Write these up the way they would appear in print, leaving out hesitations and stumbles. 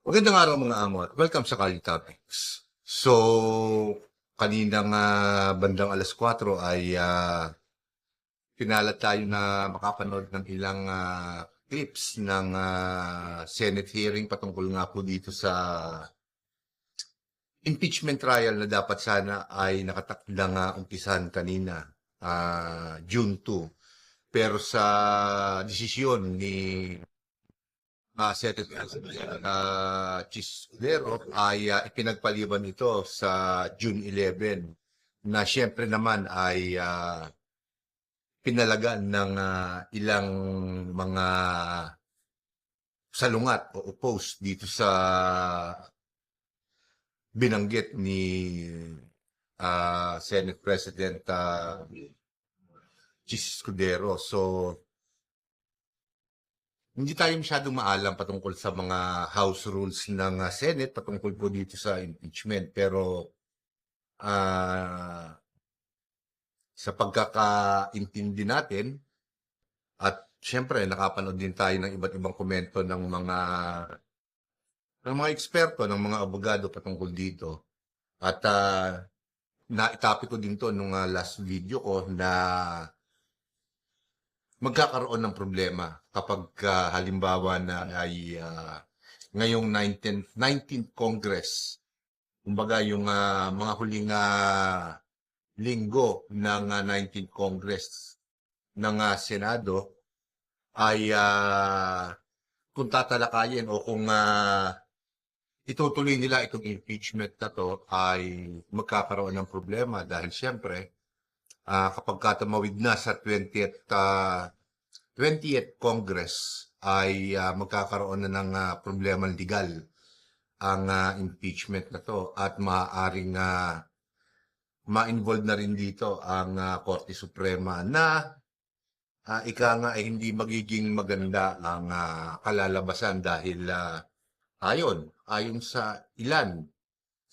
Magandang araw mga amo at welcome sa Kali Topics. So, kaninang bandang alas 4 ay pinalat tayo na makapanood ng ilang clips ng Senate hearing patungkol nga po dito sa impeachment trial na dapat sana ay nakatakdang umpisahan kanina, June 2. Pero sa desisyon ni Senate President Chis Escudero ay ipinagpaliban ito sa June 11 na siyempre naman ay pinalagan ng ilang mga salungat o oppose dito sa binanggit ni Senate President Chis Escudero. So, hindi tayo masyadong maalam patungkol sa mga House rules ng Senate patungkol po dito sa impeachment. Pero sa pagkakaintindi natin, at syempre nakapanood din tayo ng iba't ibang komento ng mga eksperto, ng mga abogado patungkol dito. At naitapi ko din to nung last video ko na magkakaroon ng problema kapag halimbawa na ay ngayong 19th Congress, kumbaga yung mga huling linggo ng 19th Congress ng Senado ay kung tatalakayin o kung itutuloy nila itong impeachment na to ay magkakaroon ng problema dahil siyempre kapag tumawid na sa 20th Congress ay magkakaroon na ng problema legal ang impeachment na to at maaaring ma-involve na rin dito ang Korte Suprema na ika nga ay hindi magiging maganda ang kalalabasan dahil ayon sa ilan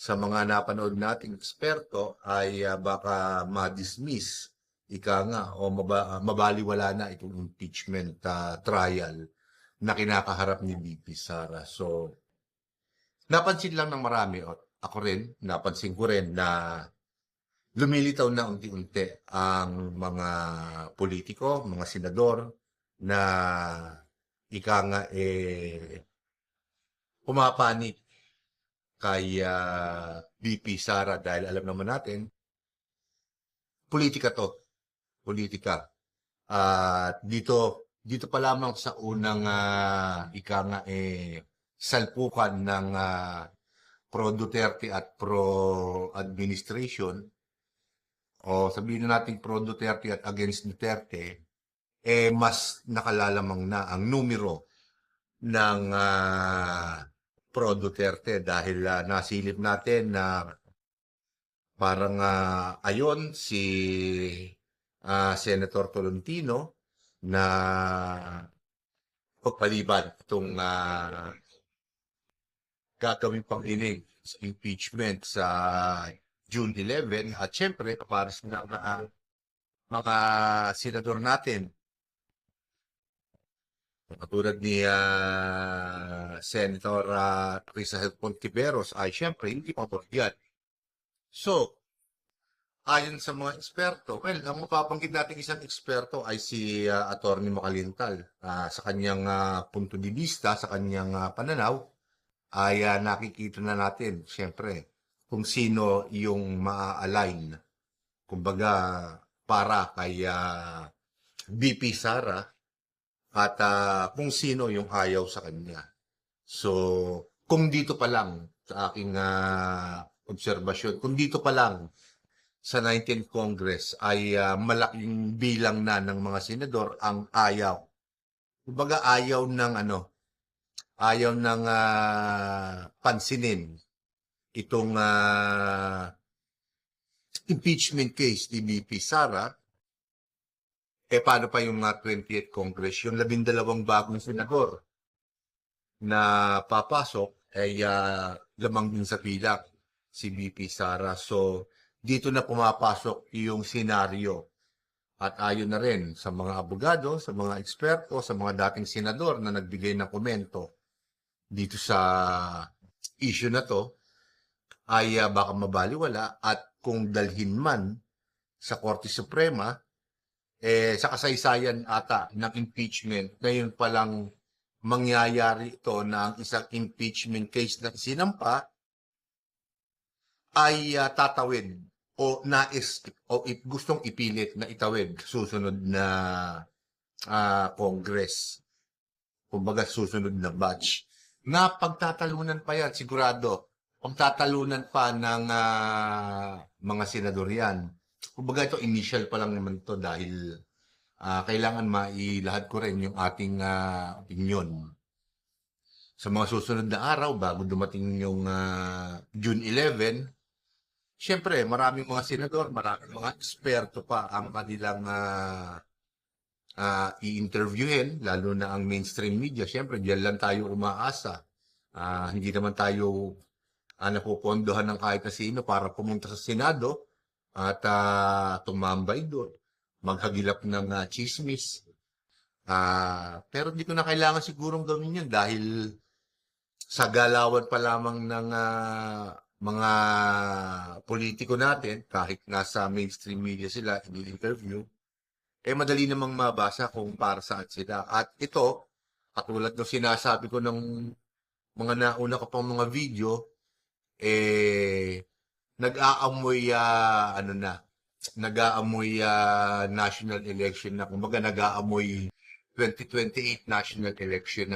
sa mga napanood nating eksperto ay baka ma-dismiss, ika nga, o mabaliwala na itong impeachment trial na kinakaharap ni VP Sara. So, napansin lang ng marami, at ako rin, napansin ko rin na lumilitaw na unti-unti ang mga politiko, mga senador na ika nga pumapanik kay VP Sara dahil alam naman natin, politika to. Politika. At dito pa lamang sa unang ika nga salpukan ng pro Duterte at pro administration o sabihin na natin pro Duterte at against Duterte, mas nakalalamang na ang numero ng pro Duterte dahil nasilip natin na parang ayon si Senator Tolentino na pagpaliban itong gagawing pang-inig sa impeachment sa June 11 at syempre para sa mga senador natin katulad ni Senator Risa Hontiveros ay syempre hindi pabor yan. So, ayon sa mga eksperto, well, ang mapapanggit natin isang eksperto ay si Atty. Macalintal. Sa kanyang punto de vista, sa kanyang pananaw, ay nakikita na natin, syempre, kung sino yung maa-align. Kumbaga, para kay VP Sara at kung sino yung ayaw sa kanya. So, kung dito pa lang sa aking obserbasyon, kung dito pa lang sa 19th Congress ay malaking bilang na ng mga senador ang ayaw. Kumbaga ayaw ng pansinin itong impeachment case ni VP Sara. Paano pa yung 20th Congress, yung 12 bagong senador na papasok ay lamang din sa bilang si VP Sara. So, dito na pumapasok yung senaryo. At ayon na rin sa mga abogado, sa mga eksperto, sa mga dating senador na nagbigay ng komento dito sa issue na to ay baka mabaliwala at kung dalhin man sa Korte Suprema, sa kasaysayan ata ng impeachment, ngayon palang mangyayari ito na ang isang impeachment case na sinampa ay tatawid o nais o gustong ipilit na itawid susunod na Congress. Kumbaga susunod na batch. Na pagtatalunan pa yan, sigurado. Pagtatalunan pa ng mga senador yan. Kumbaga ito, initial pa lang naman to dahil kailangan mailahad ko rin yung ating opinion. Sa mga susunod na araw, bago dumating yung June 11, syempre, maraming mga senador, maraming mga eksperto pa ang kanilang i-interviewin, lalo na ang mainstream media. Syempre, diyan lang tayo umaasa. Hindi naman tayo napupondohan ng kahit na sino para pumunta sa Senado at tumambay doon, maghagilap ng chismis. Pero hindi ko na kailangan sigurong gawin yan dahil sa galawan pa lamang ng mga politiko natin, kahit nasa mainstream media sila, ini-interview, madali namang mabasa kung para saan sila. At ito, katulad ng sinasabi ko ng mga nauna ko pang mga video, nag-aamoy, nag-aamoy national election na, kumbaga nag-aamoy 2028 national election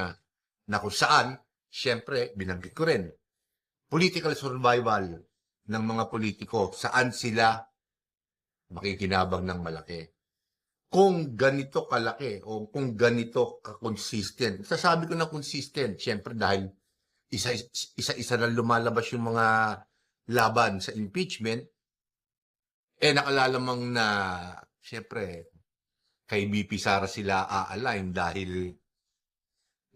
na kung saan, syempre, binanggit ko rin, political survival ng mga politiko, saan sila makikinabang ng malaki. Kung ganito kalaki o kung ganito ka-consistent, sasabi ko na consistent, syempre dahil isa-isa na lumalabas yung mga laban sa impeachment, nakalalamang na, syempre, kay BP Sara sila a-align dahil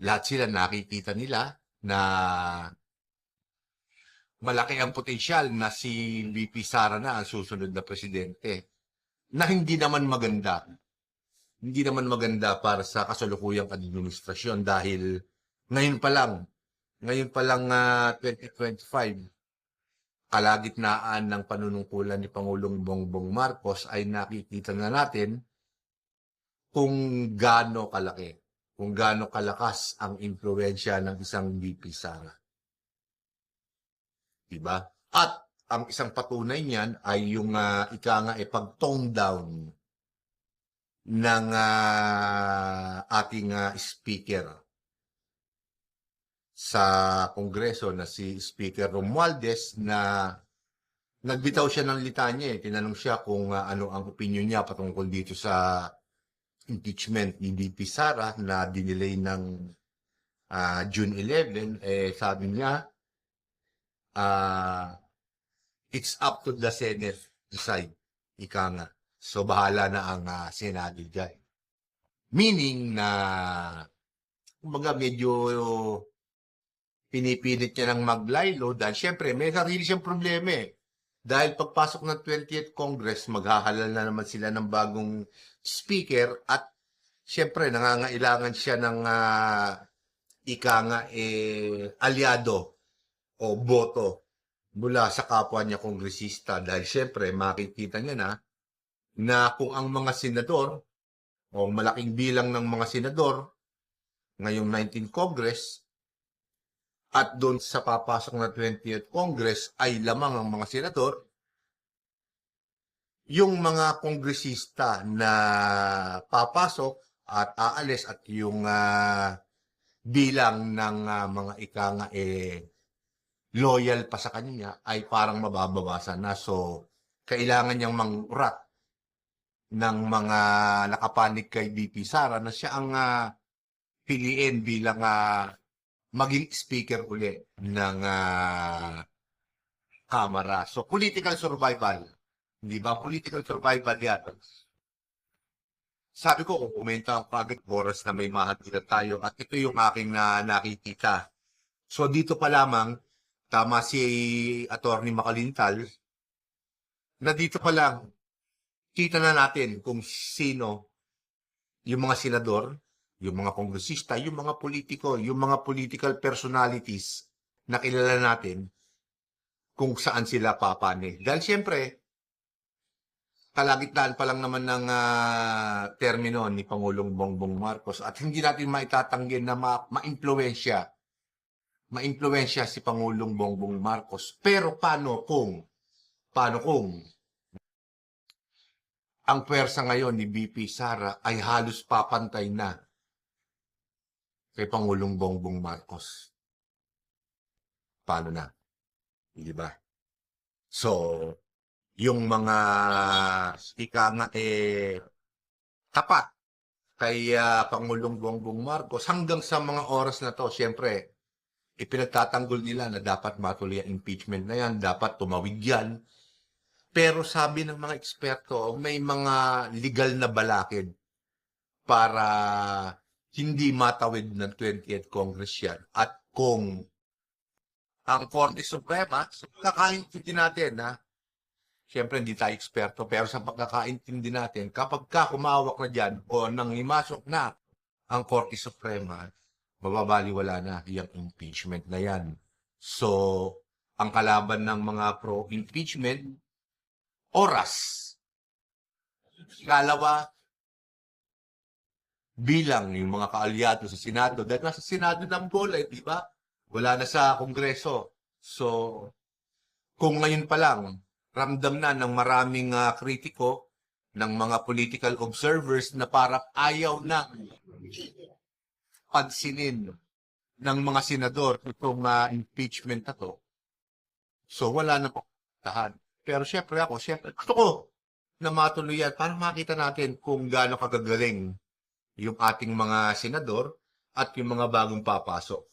lahat sila nakikita nila na malaki ang potensyal na si BP Sara na ang susunod na presidente. Na hindi naman maganda. Hindi naman maganda para sa kasalukuyang administrasyon dahil ngayon pa lang 2025, kalagitnaan ng panunungkulan ni Pangulong Bongbong Marcos ay nakikita na natin kung gaano kalaki, kung gaano kalakas ang impluwensya ng isang BP Sara. Diba? At ang isang patunay niyan ay yung pag-tone down ng ating speaker sa Kongreso na si Speaker Romualdez na nagbitaw siya ng litanya. Tinanong siya kung ano ang opinion niya patungkol dito sa impeachment ni BP Sara na dinelay ng June 11. Sabi niya, it's up to the Senate to decide. Ika nga. So, bahala na ang Senado dyan. Meaning na, kumbaga medyo pinipilit niya ng maglaylo dahil syempre may sarili siyang problema eh. Dahil pagpasok ng 20th Congress, maghahalal na naman sila ng bagong speaker at syempre nangangailangan siya ng aliado o boto mula sa kapwa niya kongresista dahil syempre makikita niya na kung ang mga senador o malaking bilang ng mga senador ngayong 19th Congress at doon sa papasok na 20th Congress ay lamang ang mga senador, yung mga kongresista na papasok at aalis at yung bilang ng mga loyal pa sa kanya ay parang mababawasan na. So, kailangan niyang mangurat ng mga nakapanig kay BP Sara na siya ang piliin bilang maging speaker uli ng Kamara. So, political survival. Hindi ba? Political survival yan. Sabi ko, kung kumenta ang pagod oras na may mahatilan tayo at ito yung aking nakikita. So, dito pa lamang, tama si Atty. Makalintal, na dito pa lang, kita na natin kung sino yung mga senador, yung mga kongresista, yung mga politiko, yung mga political personalities na kilala natin kung saan sila papanig. Dahil siyempre, kalagitnaan pa lang naman ng termino ni Pangulong Bongbong Marcos at hindi natin maitatanggi na ma-impluwensya si Pangulong Bongbong Marcos. Pero paano kung ang pwersa ngayon ni BP Sara ay halos papantay na kay Pangulong Bongbong Marcos? Paano na? Di ba? So, yung mga ika nga tapat kay Pangulong Bongbong Marcos hanggang sa mga oras na to, siyempre, ipinagtatanggol nila na dapat matuloy ang impeachment na yan, dapat tumawid yan. Pero sabi ng mga eksperto, may mga legal na balakid para hindi matawid ng 20th Congress yan. At kung ang Korte Suprema, kakaintindi natin na siyempre hindi tayo eksperto, pero sa pagkakaintindi natin, kapag kumawak na dyan o nang imasok na ang Korte Suprema, mababaliwala na yung impeachment na yan. So, ang kalaban ng mga pro-impeachment, oras. Ikalawa, bilang yung mga kaalyado sa Senado. Dahil nasa Senado ng bola, di ba? Wala na sa Kongreso. So, kung ngayon pa lang, ramdam na ng maraming kritiko, ng mga political observers na parang ayaw na pansinin ng mga senador itong impeachment na to. So, wala na po tahan. Pero syempre gusto ko na matuloy yan para makita natin kung gaano kagagaling yung ating mga senador at yung mga bagong papasok.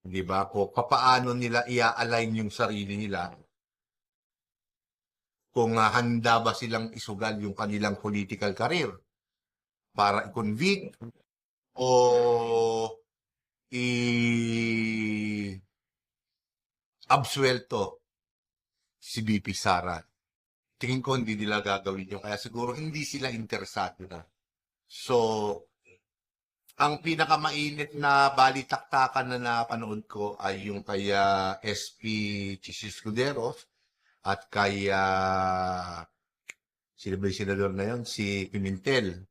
Di ba? Kung papaano nila i-align yung sarili nila. Kung handa ba silang isugal yung kanilang political career para i-convict o i-absuelto si BP Sara. Tingin ko hindi nila gagawin yun. Kaya siguro hindi sila interesado na. So, ang pinakamainit na balitaktakan na napanood ko ay yung kay SP Chis Escudero at kay sino ba yung senador na yun? Si Pimentel.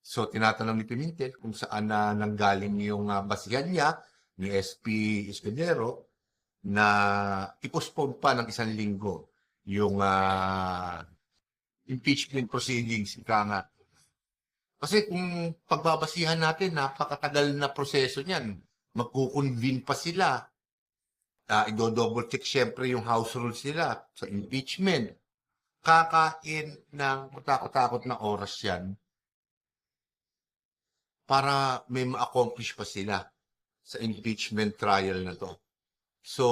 So, tinatanong ni Pimentel kung saan na nanggaling yung basihan niya ni SP Escudero na i-postpone pa ng 1 linggo yung impeachment proceedings. Ika nga. Kasi kung pagbabasihan natin, napakatagal na proseso niyan. Magkukonvene pa sila. I-double check syempre yung house rules nila sa impeachment. Kakain ng matakot-takot na oras yan para may ma-accomplish pa sila sa impeachment trial na to. So,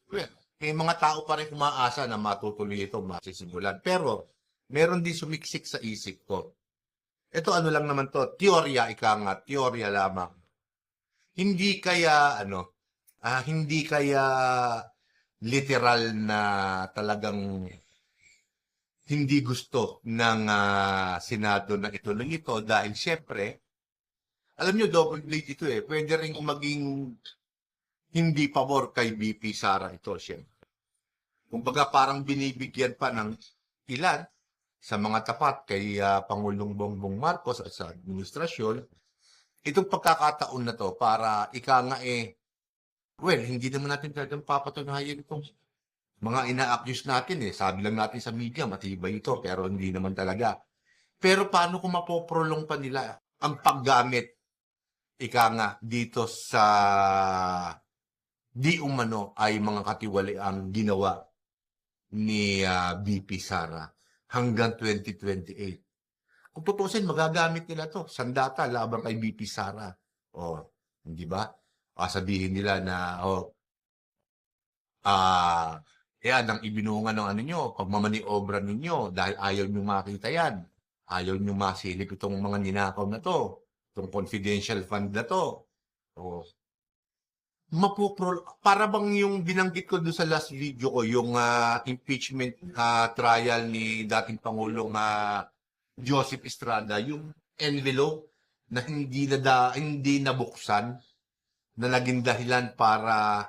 well, may mga tao pa rin umaasa na matutuloy ito, masisimulan. Pero, meron din sumiksik sa isip ko. Ito ano lang naman to, teorya, teorya lamang. Hindi kaya, hindi kaya literal na talagang hindi gusto ng Senado na ituloy ito dahil syempre, alam nyo, double blade ito eh. Pwede rin maging hindi pabor kay BP Sara ito, syempre. Kumbaga parang binibigyan pa ng ilan sa mga tapat kay Pangulong Bongbong Marcos at sa administrasyon, itong pagkakataon na to para well, hindi naman natin talagang papatunayan itong mga ina-accuse natin eh. Sabi lang natin sa media, matibay ito, pero hindi naman talaga. Pero paano kung mapoprolong pa nila ang paggamit, dito sa di umano ay mga katiwaliang ginawa ni BP Sara hanggang 2028. Kung tutusin, magagamit nila to. Sandata laban kay BP Sara. Hindi ba? Sabihin nila na, yan ang ibinungan ng nyo, pagmamaniobra ninyo dahil ayaw nyo makita yan. Ayaw nyo masilip itong mga ninakaw na to. Itong confidential fund na to. Para bang yung binanggit ko doon sa last video ko, yung impeachment trial ni dating Pangulong Joseph Estrada, yung envelope na hindi nabuksan na naging dahilan para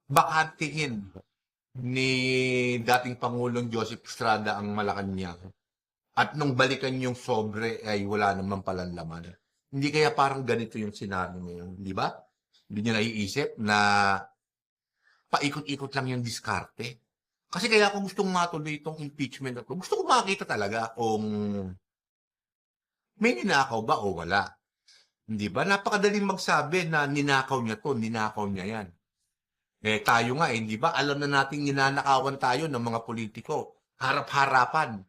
bakantihin ni dating Pangulong Joseph Estrada ang Malacanang. At nung balikan yung sobre ay wala naman palang laman. Hindi kaya parang ganito yung senaryo ngayon, di ba? Hindi nyo naiisip na paikot-ikot lang yung diskarte. Kasi kaya kung gustong matuloy itong impeachment na to, gusto ko makita talaga kung may ninakaw ba o wala. Hindi ba? Napakadaling magsabi na ninakaw niya to, ninakaw niya yan. Eh tayo nga, hindi ba? Alam na nating ninanakawan tayo ng mga politiko. Harap-harapan.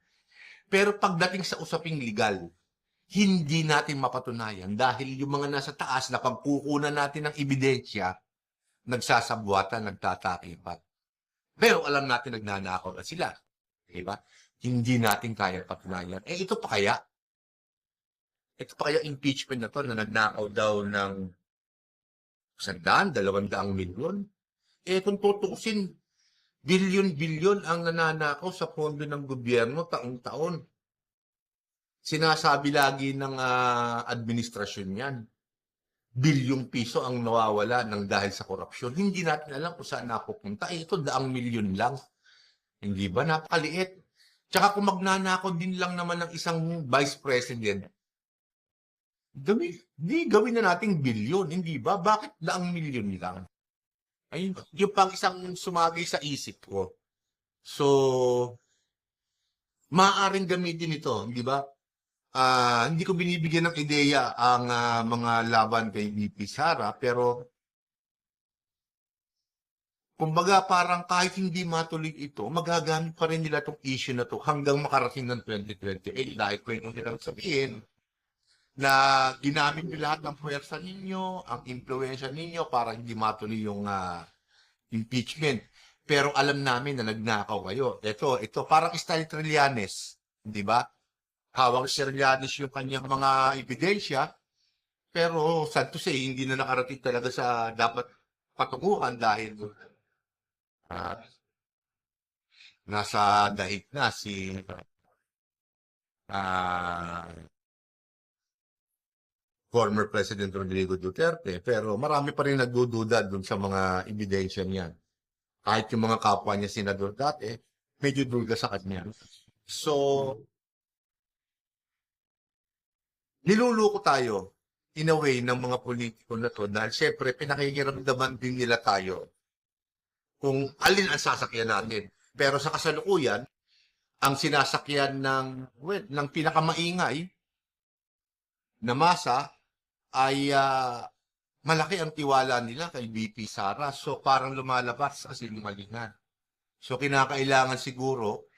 Pero pagdating sa usaping legal, hindi natin mapatunayan dahil yung mga nasa taas na pagkukunan natin ng ebidensya, nagsasabuatan, nagtatakipan. Pero alam natin nagnanakaw na sila. Diba? Hindi natin kaya patunayan. Eh ito pa kaya? Ito pa kaya impeachment na to na nagnakaw daw ng 100, 200 milyon? Eh kung tutusin, bilyon-bilyon ang nananakaw sa pondo ng gobyerno taong-taon. Sinasabi lagi ng administrasyon yan. Bilyong piso ang nawawala ng dahil sa korupsyon. Hindi natin alam kung saan napupunta. Eh, ito, 100 milyon lang. Hindi ba? Napakaliit. Tsaka kung magnanakaw din lang naman ng isang vice president, gawin na nating bilyon. Hindi ba? Bakit 100 milyon lang? Ayun, yung pang isang sumagay sa isip ko. So, maaaring gamitin ito, di ba? Hindi ko binibigyan ng ideya ang mga laban kay VP Sara, pero kumbaga parang kahit hindi matuloy ito, magagamit pa rin nila itong issue na to hanggang makarating ng 2028 dahil pwede nilang sabihin na ginamit nyo lahat ng puwersa ninyo, ang impluensya ninyo para hindi matuloy yung impeachment. Pero alam namin na nagnakaw kayo. Ito, parang style Trillanes, di ba? Hawak si Trillanes yung kanyang mga ebidensya, pero sad to say, hindi na nakarating talaga sa dapat patunguhan dahil nasa dahig na si former President Rodrigo Duterte. Pero marami pa rin nagdududa dun sa mga ebidensya niyan. Kahit yung mga kapwa niya senador dati, medyo duda sa kanya. So, niluluko tayo in a way ng mga politiko na to dahil syempre pinakikiramdaman din nila tayo kung alin ang sasakyan natin. Pero sa kasalukuyan, ang sinasakyan ng pinakamaingay na masa ay malaki ang tiwala nila kay VP Sara. So parang lumalabas kasi lumalingan. So kinakailangan siguro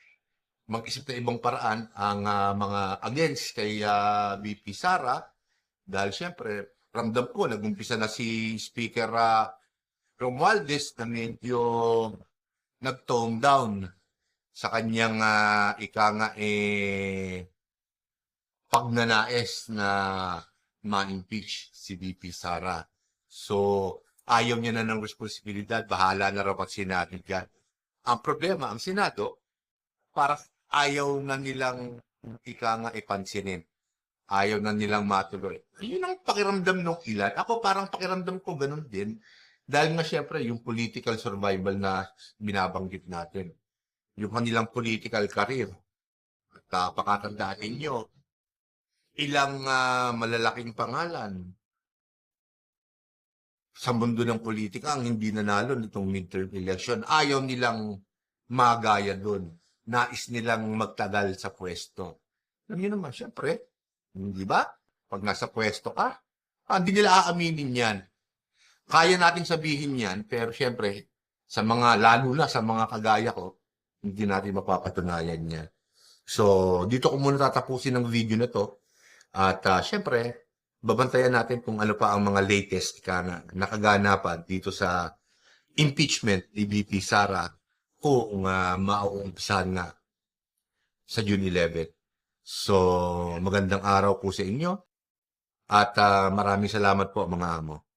mag-isip na ibang paraan ang mga against kay VP Sara dahil siyempre ramdam ko nag-umpisa na si Speaker Romualdez na medyo nag-tone down sa kanyang pagnanais na ma-impeach si VP Sara. So, ayaw niya na ng responsibilidad, bahala na raw pag Senado yan. Ang problema, ang Senado, para ayaw na nilang ipansinin. Ayaw na nilang matuloy. Yun ang pakiramdam ng ilan. Ako parang pakiramdam ko ganun din. Dahil nga syempre, yung political survival na binabanggit natin. Yung kanilang political career. At pakatandaan ninyo, ilang malalaking pangalan sa mundo ng politika ang hindi nanalo nitong midterm election. Ayaw nilang magaya doon. Nais nilang magtagal sa pwesto. Alam niyo naman, syempre, hindi ba? Pag nasa pwesto ka, hindi nila aaminin yan. Kaya nating sabihin yan, pero syempre, lalo na sa mga kagaya ko, hindi natin mapapatunayan yan. So, dito ko muna tatapusin ang video na to. At syempre, babantayan natin kung ano pa ang mga latest nakaganapan dito sa impeachment ni VP Sara kung mauumpisahan na sa June 11. So, magandang araw po sa inyo at maraming salamat po mga amo.